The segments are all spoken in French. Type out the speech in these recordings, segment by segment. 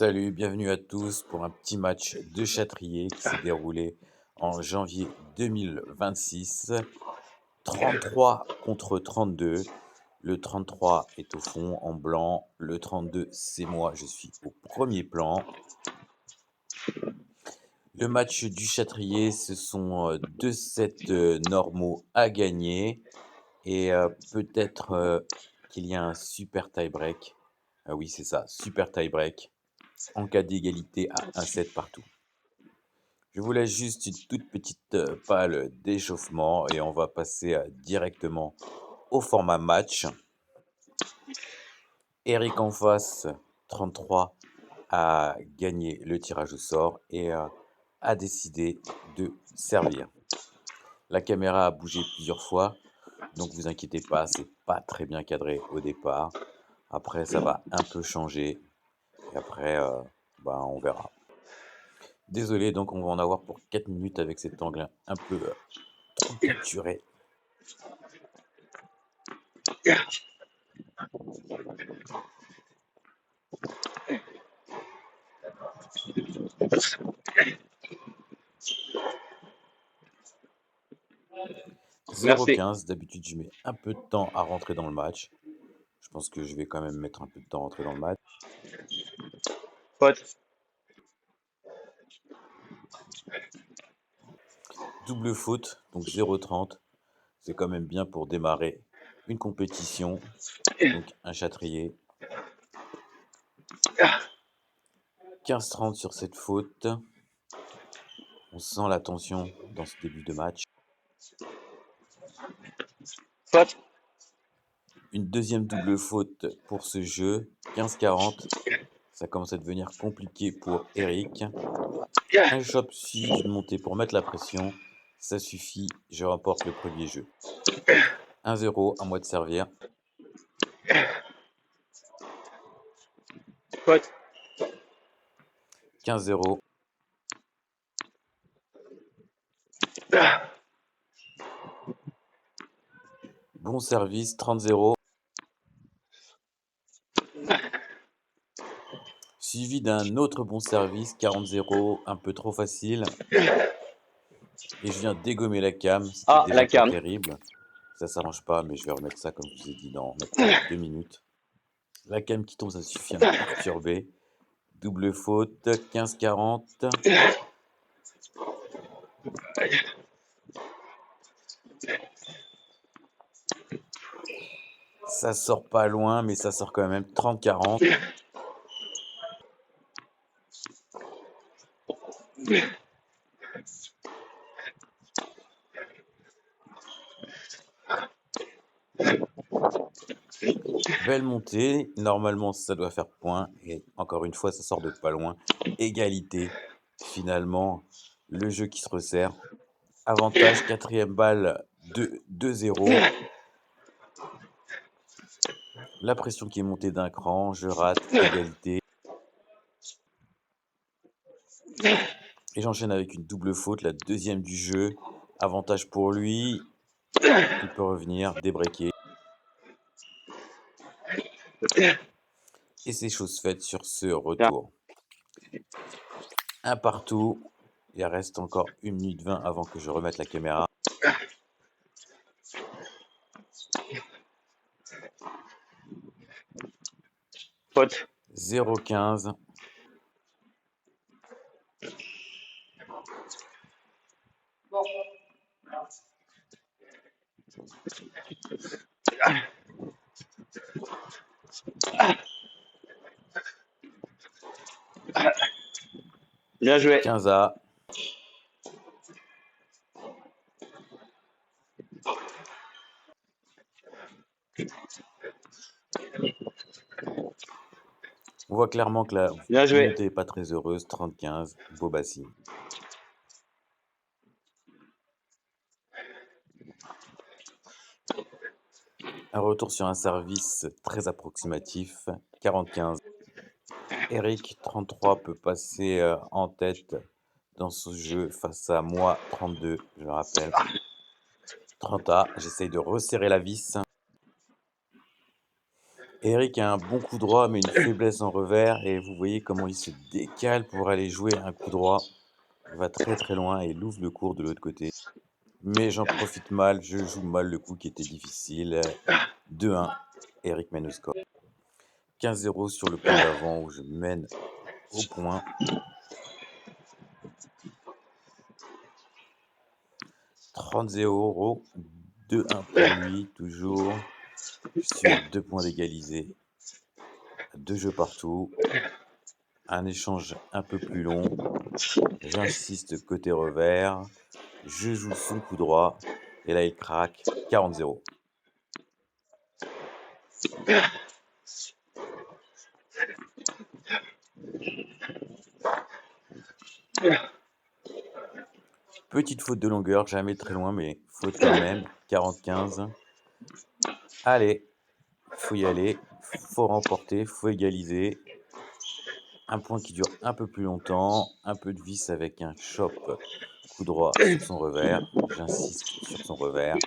Salut, bienvenue à tous pour un petit match de Châtrier qui s'est déroulé en janvier 2026. 33 contre 32. Le 33 est au fond en blanc. Le 32, c'est moi, je suis au premier plan. Le match du Châtrier, ce sont 2 sets normaux à gagner. Et peut-être qu'il y a un super tie-break. Ah oui, c'est ça, super tie-break en cas d'égalité à un set partout. Je vous laisse juste une toute petite palle d'échauffement et on va passer directement au format match. Eric en face, 33, a gagné le tirage au sort et a décidé de servir. La caméra a bougé plusieurs fois, donc vous inquiétez pas, c'est pas très bien cadré au départ. Après, ça va un peu changer et après, on verra. Désolé, donc on va en avoir pour 4 minutes avec cet angle un peu trop capturé. Merci. 0,15, d'habitude je mets un peu de temps à rentrer dans le match. Je pense que je vais quand même mettre un peu de temps à rentrer dans le match. Pote. Double faute, donc 0,30. C'est quand même bien pour démarrer une compétition. Donc un Châtrier. 15,30 sur cette faute. On sent la tension dans ce début de match. Pote. Une deuxième double faute pour ce jeu. 15,40. Ça commence à devenir compliqué pour Eric. Un chop suivi d'une montée pour mettre la pression. Ça suffit, je remporte le premier jeu. 1-0, à moi de servir. Pote. 15-0. Bon service, 30-0. Suivi d'un autre bon service, 40-0, un peu trop facile. Et je viens dégommer la cam, c'était Ah, déjà la pas cam. terrible. Ça s'arrange pas, mais je vais remettre ça, comme je vous ai dit, dans maintenant 2 minutes. La cam qui tombe, ça suffit à me perturber. Double faute, 15-40. Ça sort pas loin, mais ça sort quand même 30-40. Belle montée, normalement ça doit faire point, et encore une fois ça sort de pas loin. Égalité, finalement, le jeu qui se resserre. Avantage, quatrième balle, 2-0. La pression qui est montée d'un cran, je rate, égalité. Et j'enchaîne avec une double faute, la deuxième du jeu. Avantage pour lui, il peut revenir, débreaker. Et c'est chose faite sur ce retour. Un partout. Il reste encore 1 minute 20 avant que je remette la caméra. Pote. 0,15. Bien joué. 15A. On voit clairement que la Bien joué. montée n'est pas très heureuse. 30-15, Bobassi. Un retour sur un service très approximatif. 40-15. Eric, 33, peut passer en tête dans ce jeu face à moi, 32, je le rappelle. 30A, j'essaye de resserrer la vis. Eric a un bon coup droit, mais une faiblesse en revers et vous voyez comment il se décale pour aller jouer un coup droit. Il va très, très loin et il ouvre le cours de l'autre côté. Mais j'en profite mal, je joue mal le coup qui était difficile. 2-1, Eric mène au score. 15-0 sur le point d'avant où je mène au point. 30-0, 2-1 pour lui, toujours. Je suis à 2 points d'égalité. 2 jeux partout. Un échange un peu plus long. J'insiste côté revers. Je joue son coup droit. Et là, il craque. 40-0. Petite faute de longueur, jamais très loin, mais faute quand même. 40-15. Allez, il faut y aller. Faut remporter, faut égaliser. Un point qui dure un peu plus longtemps. Un peu de vis avec un chop. Coup droit sur son revers. J'insiste sur son revers.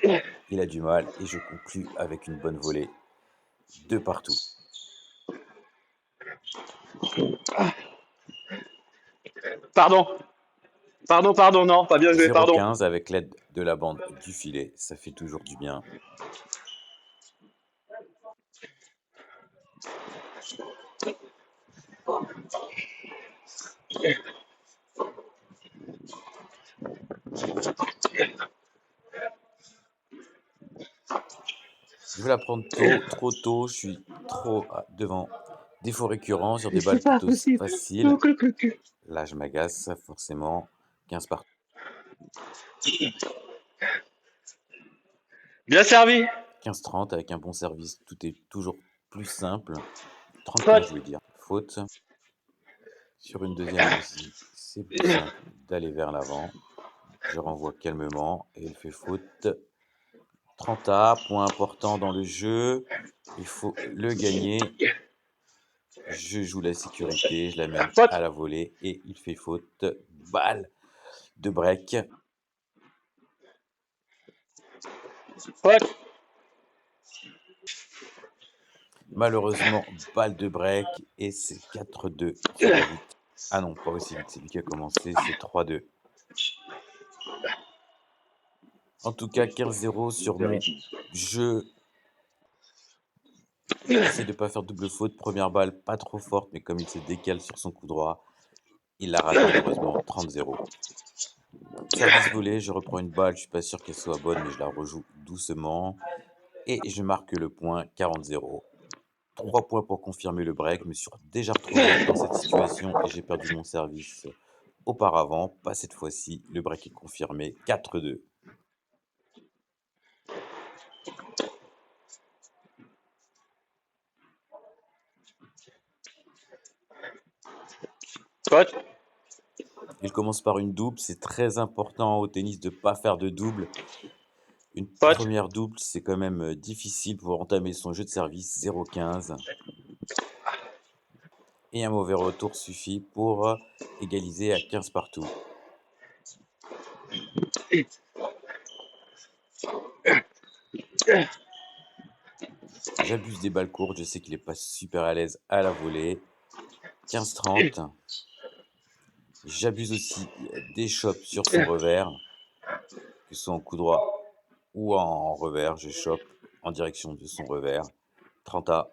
Il a du mal et je conclus avec une bonne volée. 2 partout. Pardon. Pardon, non, pas bien joué, pardon. 0-15 avec l'aide de la bande du filet. Ça fait toujours du bien. Je vais la prendre tôt, trop tôt. Je suis trop devant. Défaut récurrent sur des balles C'est pas plutôt possible. faciles. Là, je m'agace, forcément. 15 partout. Bien servi. 15-30 avec un bon service. Tout est toujours plus simple. 30-15, je Faute. voulais dire. Faute. Sur une deuxième aussi, c'est plus simple d'aller vers l'avant. Je renvoie calmement et il fait faute. 30A, point important dans le jeu. Il faut le gagner. Je joue la sécurité, je l'amène Faute. à la volée et il fait faute. Balle de break. Faute. Malheureusement, balle de break et c'est 4-2 qui va vite. Ah non, pas aussi vite, c'est lui qui a commencé, c'est 3-2. En tout cas, 15-0 sur mon jeu. J'essaie de ne pas faire double faute. Première balle, pas trop forte, mais comme il se décale sur son coup droit, il la rate malheureusement. 30-0. Service volé, je reprends une balle, je suis pas sûr qu'elle soit bonne, mais je la rejoue doucement. Et je marque le point 40-0. 3 points pour confirmer le break. Je me suis déjà retrouvé dans cette situation et j'ai perdu mon service auparavant. Pas cette fois-ci. Le break est confirmé. 4-2. Faute. Il commence par une double. C'est très important au tennis de ne pas faire de double. Une Faute. première double, c'est quand même difficile pour entamer son jeu de service. 0-15. Et un mauvais retour suffit pour égaliser à 15 partout. J'abuse des balles courtes, je sais qu'il n'est pas super à l'aise à la volée. 15-30. J'abuse aussi des chops sur son revers, que ce soit en coup droit ou en revers. Je chope en direction de son revers. 30A.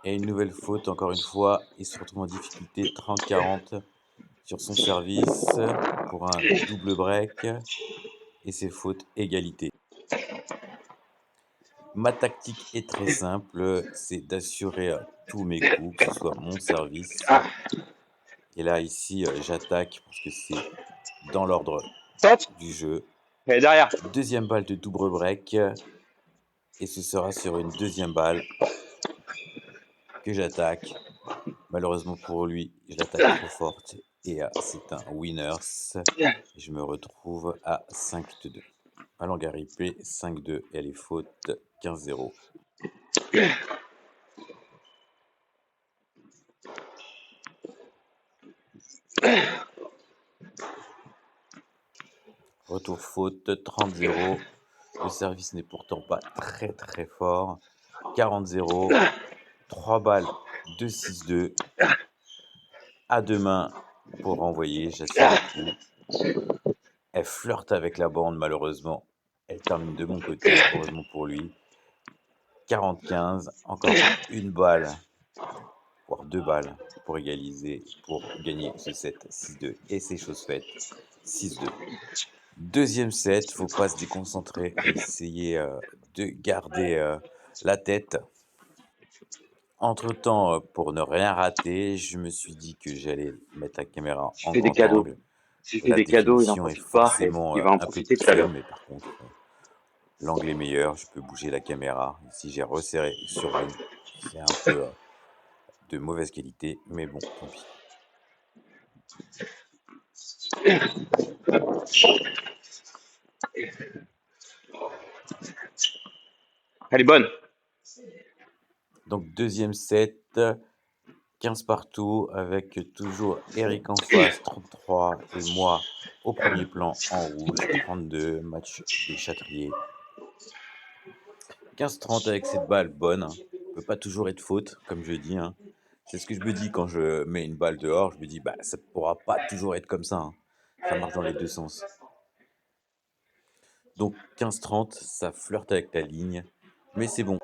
Et une nouvelle faute, encore une fois. Il se retrouve en difficulté. 30-40 sur son service pour un double break. Et c'est faute égalité. Ma tactique est très simple, c'est d'assurer tous mes coups, que ce soit mon service. Et là, ici, j'attaque parce que c'est dans l'ordre Faute. du jeu. Et derrière. Deuxième balle de double break. Et ce sera sur une deuxième balle que j'attaque. Malheureusement pour lui, je l'attaque trop forte. Et c'est un winners. Et je me retrouve à 5-2. À Langaripé, 5-2. Et elle est faute 15-0. Retour faute 30-0. Le service n'est pourtant pas très, très fort. 40-0, 3 balles de 6-2. À 2 mains pour renvoyer, j'assure le coup. Elle flirte avec la bande malheureusement. Elle termine de mon côté, heureusement pour lui. 40-15, encore une balle, voire 2 balles pour égaliser, pour gagner ce set 6-2 et c'est chose faite, 6-2. Deuxième set, faut pas se déconcentrer et essayer, de garder, la tête. Entre-temps, pour ne rien rater, je me suis dit que j'allais mettre la caméra Tu en fais des grand cadeaux. angle. Tu fais La des cadeaux, il n'en définition est profite pas et forcément, il va en un peu profiter plus tout à faible, l'heure. mais par contre, l'angle est meilleur, je peux bouger la caméra. Ici, j'ai resserré sur lui. C'est un peu, de mauvaise qualité, mais bon, tant pis. Elle est bonne. Donc deuxième set, 15 partout avec toujours Eric en face, 33 et moi au premier plan en rouge, 32, match des Châtriers. 15-30 avec cette balle bonne, hein. Peut pas toujours être faute, comme je dis, hein. C'est ce que je me dis quand je mets une balle dehors, je me dis: «Bah, ça pourra pas toujours être comme ça, hein». Ça marche dans les 2 sens. Donc 15-30, ça flirte avec la ligne, mais c'est bon.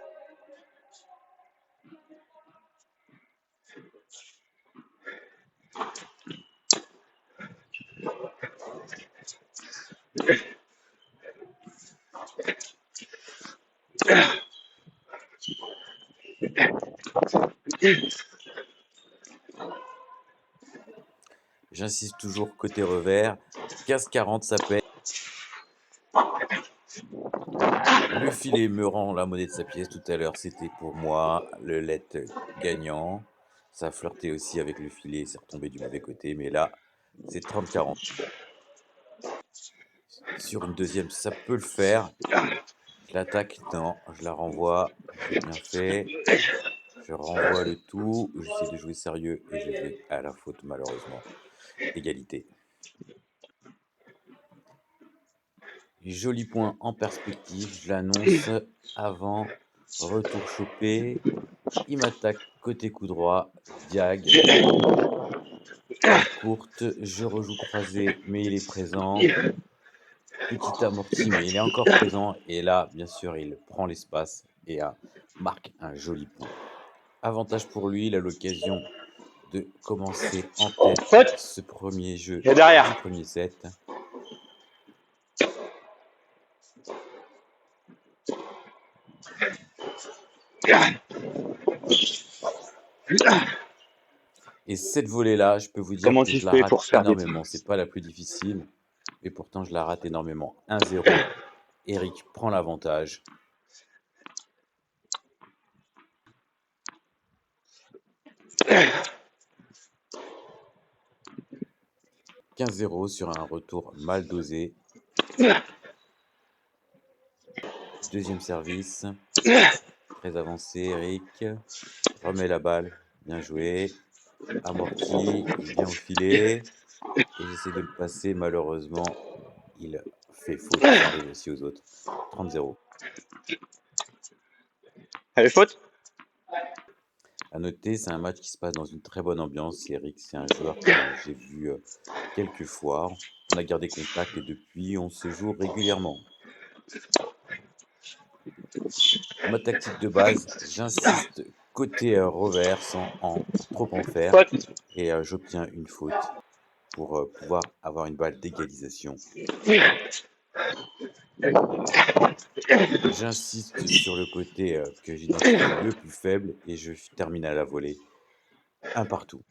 J'insiste toujours côté revers. 15-40, ça paie. Le filet me rend la monnaie de sa pièce. Tout à l'heure, c'était pour moi le let gagnant. Ça a flirté aussi avec le filet, c'est retombé du mauvais côté, mais là, c'est 30-40. Sur une deuxième, ça peut le faire. Je l'attaque, non, je la renvoie. J'ai bien fait. Je renvoie le tout. J'essaie de jouer sérieux et je vais à la faute, malheureusement. Égalité. Joli point en perspective, je l'annonce avant. Retour chopé. Il m'attaque côté coup droit. Diag. Balle courte. Je rejoue croisé, mais il est présent. Petit amorti, mais il est encore présent. Et là, bien sûr, il prend l'espace et marque un joli point. Avantage pour lui, il a l'occasion de commencer en tête Faute. ce premier jeu Et derrière. du premier set. Et cette volée-là, je peux vous dire Comment que tu je la fais rate pour faire des... énormément. C'est pas la plus difficile, et pourtant je la rate énormément. 1-0. Eric prend l'avantage. 15-0 sur un retour mal dosé. Deuxième service. Très avancé, Eric. Remet la balle. Bien joué. Amorti. Il vient au filet. Et j'essaie de le passer. Malheureusement, il fait faute. Ça arrive aussi aux autres. 30-0. Elle est faute. À noter, c'est un match qui se passe dans une très bonne ambiance. Eric, c'est un joueur que j'ai vu quelques fois. On a gardé contact et depuis, on se joue régulièrement. Ma tactique de base, j'insiste côté revers sans trop en faire Faute. et j'obtiens une faute pour pouvoir avoir une balle d'égalisation. J'insiste sur le côté que j'identifie le plus faible et je termine à la volée. Un partout.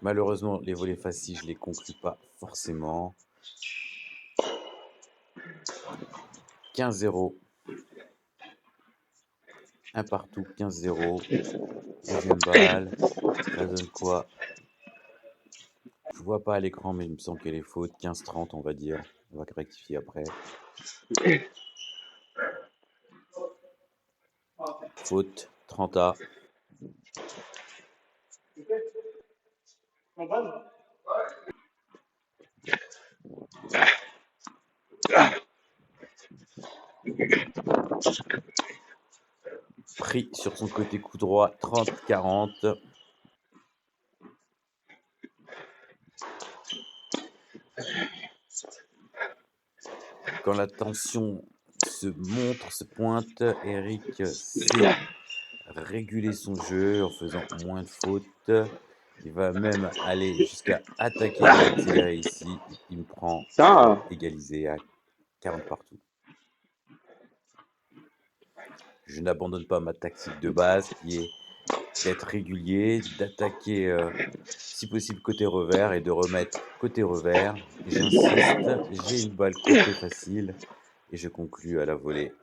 Malheureusement, les volées faciles, je les conclus pas forcément. 15-0. Un partout, 15-0. Deuxième balle. Ça donne quoi? Je vois pas à l'écran, mais il me semble qu'elle est faute. 15-30, on va dire. On va rectifier après. Faute, 30A. Pris sur son côté coup droit, 30-40. Quand la tension se montre, se pointe, Eric sait réguler son jeu en faisant moins de fautes. Il va même aller jusqu'à attaquer et accélérer ici. Il me prend Putain, égalisé à 40 partout. Je n'abandonne pas ma tactique de base qui est d'être régulier, d'attaquer si possible côté revers et de remettre côté revers. J'insiste, j'ai une balle courte et facile et je conclus à la volée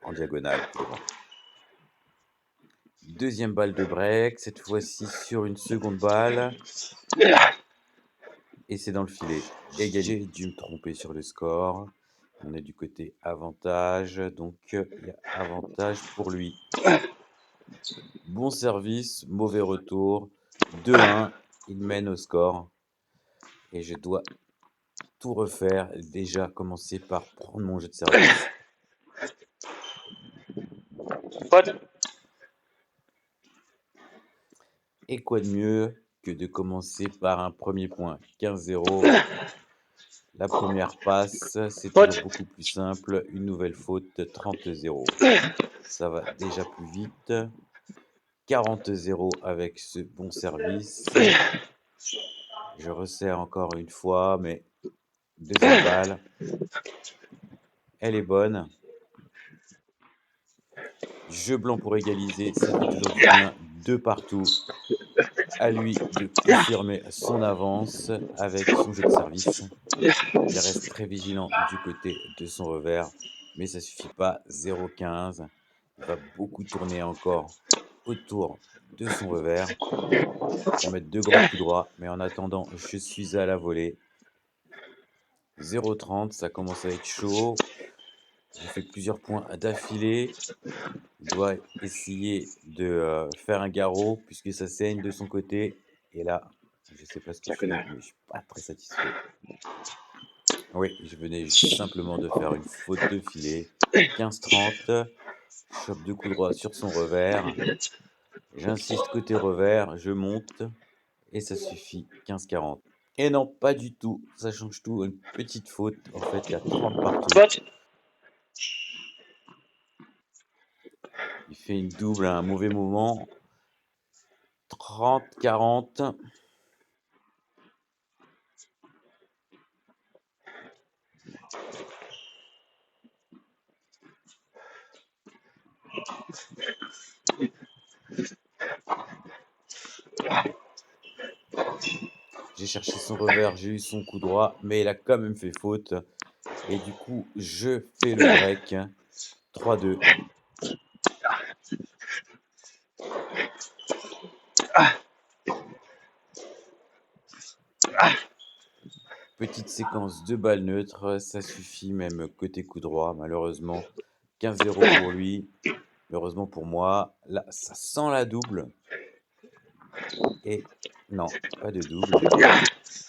en diagonale, coup droit. Deuxième balle de break, cette fois-ci sur une seconde balle et c'est dans le filet. Égalité, j'ai dû me tromper sur le score. On est du côté avantage, donc il y a avantage pour lui. Bon service, mauvais retour. 2-1, il mène au score. Et je dois tout refaire. Déjà commencer par prendre mon jeu de service. pote. Et quoi de mieux que de commencer par un premier point. 15-0. La première passe, c'est toujours Pote. beaucoup plus simple. Une nouvelle faute, 30-0. Ça va déjà plus vite. 40-0 avec ce bon service. Je resserre encore une fois, mais deuxième balle. Elle est bonne. Jeu blanc pour égaliser, ça fait toujours du bien. 2 partout. À lui de confirmer son avance avec son jeu de service. Il reste très vigilant du côté de son revers, mais ça suffit pas. 0-15. Il va beaucoup tourner encore autour de son revers pour mettre 2 grands coups droits. Mais en attendant, je suis à la volée. 0-30, ça commence à être chaud. Je fais plusieurs points d'affilée. Il doit essayer de faire un garrot puisque ça saigne de son côté. Et là, je sais pas ce que La je fais, connasse. mais je suis pas très satisfait. Oui, je venais simplement de faire une faute de filet. 15-30. Chope 2 coups droits sur son revers. J'insiste côté revers, je monte. Et ça suffit. 15-40. Et non, pas du tout. Ça change tout. Une petite faute. En fait, il y a 30 partout. Pote. Il fait une double à un mauvais moment. 30-40. J'ai cherché son revers, j'ai eu son coup droit, mais il a quand même fait faute. Et du coup, je fais le break. 3-2. Petite séquence de balles neutres, ça suffit même côté coup droit, malheureusement. 15-0 pour lui, heureusement pour moi. Là, ça sent la double. Et non, pas de double.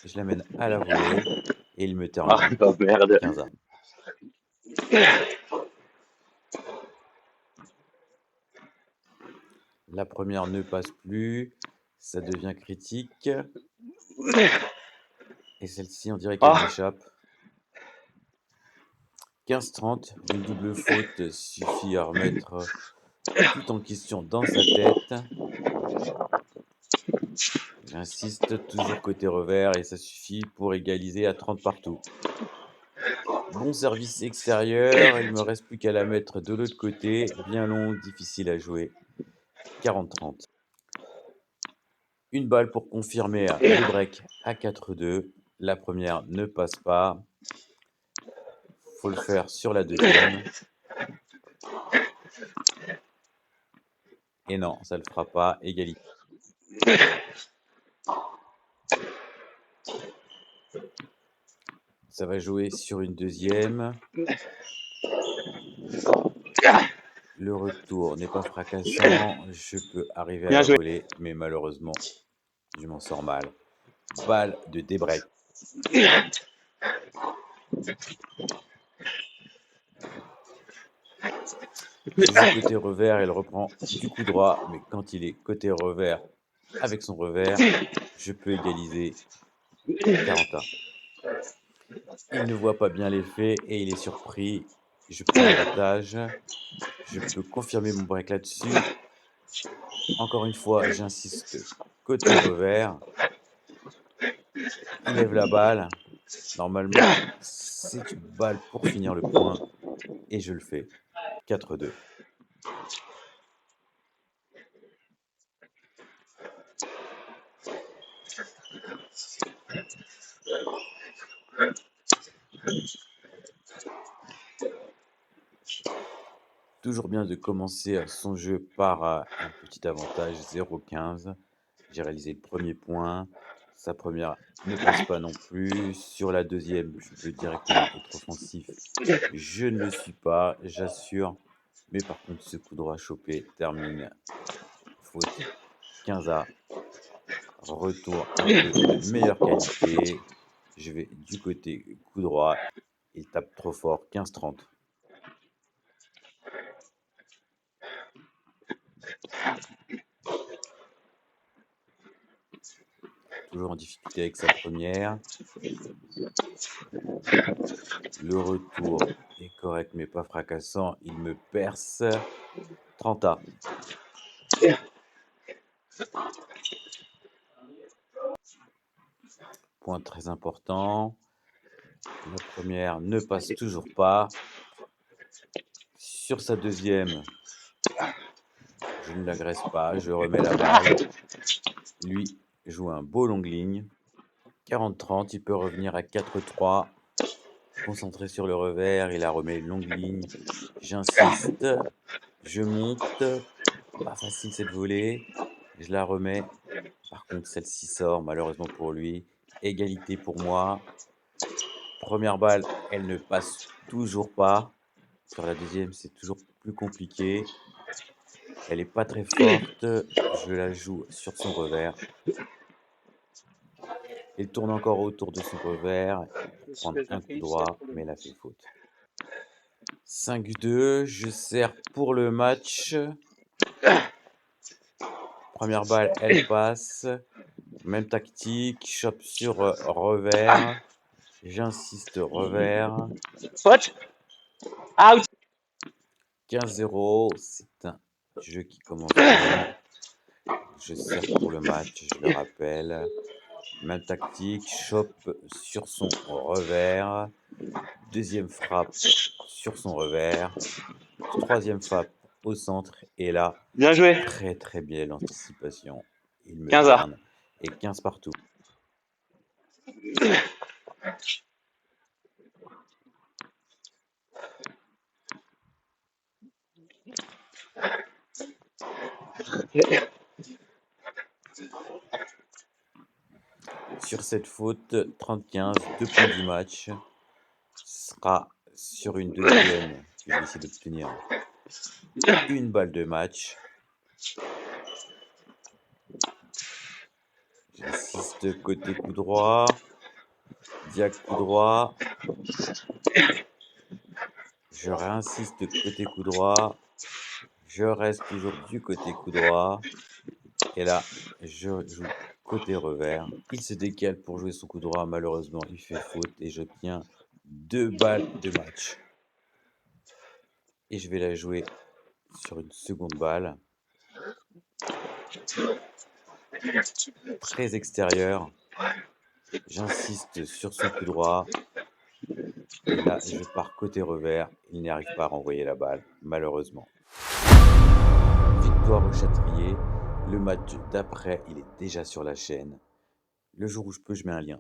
Je l'amène à la volée et il me Ah, termine. bah merde. 15-1. La première ne passe plus, ça devient critique. Et celle-ci, on dirait qu'elle Ah, m'échappe. 15-30, une double faute suffit à remettre tout en question dans sa tête. J'insiste, toujours côté revers, et ça suffit pour égaliser à 30 partout. Bon service extérieur, il me reste plus qu'à la mettre de l'autre côté, bien longue, difficile à jouer. 40-30. Une balle pour confirmer le break à 4-2. La première ne passe pas. Faut le faire sur la deuxième. Et non, ça le fera pas. Égalité. Ça va jouer sur une deuxième. Le retour n'est pas fracassant. Je peux arriver à bien la joué. volée, mais malheureusement, je m'en sors mal. balle de débreak. Je joue côté revers, elle reprend du coup droit, mais quand il est côté revers avec son revers, je peux égaliser 40 à. Il ne voit pas bien l'effet et il est surpris. Je prends l'avantage. Je peux confirmer mon break là-dessus. Encore une fois, j'insiste côté revers. Il lève la balle. Normalement, c'est une balle pour finir le point. Et je le fais. 4-2. Toujours bien de commencer son jeu par un petit avantage 0,15. J'ai réalisé le premier point. Sa première ne passe pas non plus. Sur la deuxième, je peux directement être offensif. Je ne le suis pas, j'assure. Mais par contre, ce coup droit chopé termine faute 15 à. Retour un peu de meilleure qualité. Je vais du côté coup droit. Il tape trop fort, 15-30. Toujours en difficulté avec sa première. Le retour est correct mais pas fracassant. Il me perce. 30 à. Point très important. La première ne passe toujours pas. Sur sa deuxième, je ne l'agresse pas. Je remets la balle. Lui joue un beau long ligne. 40-30. Il peut revenir à 4-3. Concentré sur le revers. Il la remet longue ligne. J'insiste. Je monte. Pas facile cette volée. Je la remets. Par contre, celle-ci sort, malheureusement pour lui. Égalité pour moi. Première balle, elle ne passe toujours pas. Sur la deuxième, c'est toujours plus compliqué. Elle n'est pas très forte. Je la joue sur son revers. Elle tourne encore autour de son revers pour prendre un coup droit, mais elle a fait faute. 5-2, je sers pour le match. Première balle, elle passe. Même tactique, chope sur revers. J'insiste revers. What? Out. 15-0, c'est un jeu qui commence bien. Je sers pour le match, je le rappelle. Même tactique, chope sur son revers. Deuxième frappe sur son revers. Troisième frappe au centre. Et là, Bien joué. très très bien l'anticipation. Il me 15 à. berne. Et 15 partout. Sur cette faute, 30-15, 2 points du match. Sera sur une deuxième que je vais essayer d'obtenir une balle de match. J'insiste côté coup droit. Diac coup droit. Je réinsiste côté coup droit. Je reste toujours du côté coup droit. Et là, je joue côté revers. Il se décale pour jouer son coup droit. Malheureusement, il fait faute et j'obtiens 2 balles de match. Et je vais la jouer sur une seconde balle. Très extérieur. J'insiste sur son coup droit. Et là, je pars côté revers. Il n'y arrive pas à renvoyer la balle, malheureusement. Victoire au Châtrier. Le match d'après, il est déjà sur la chaîne. Le jour où je peux, je mets un lien.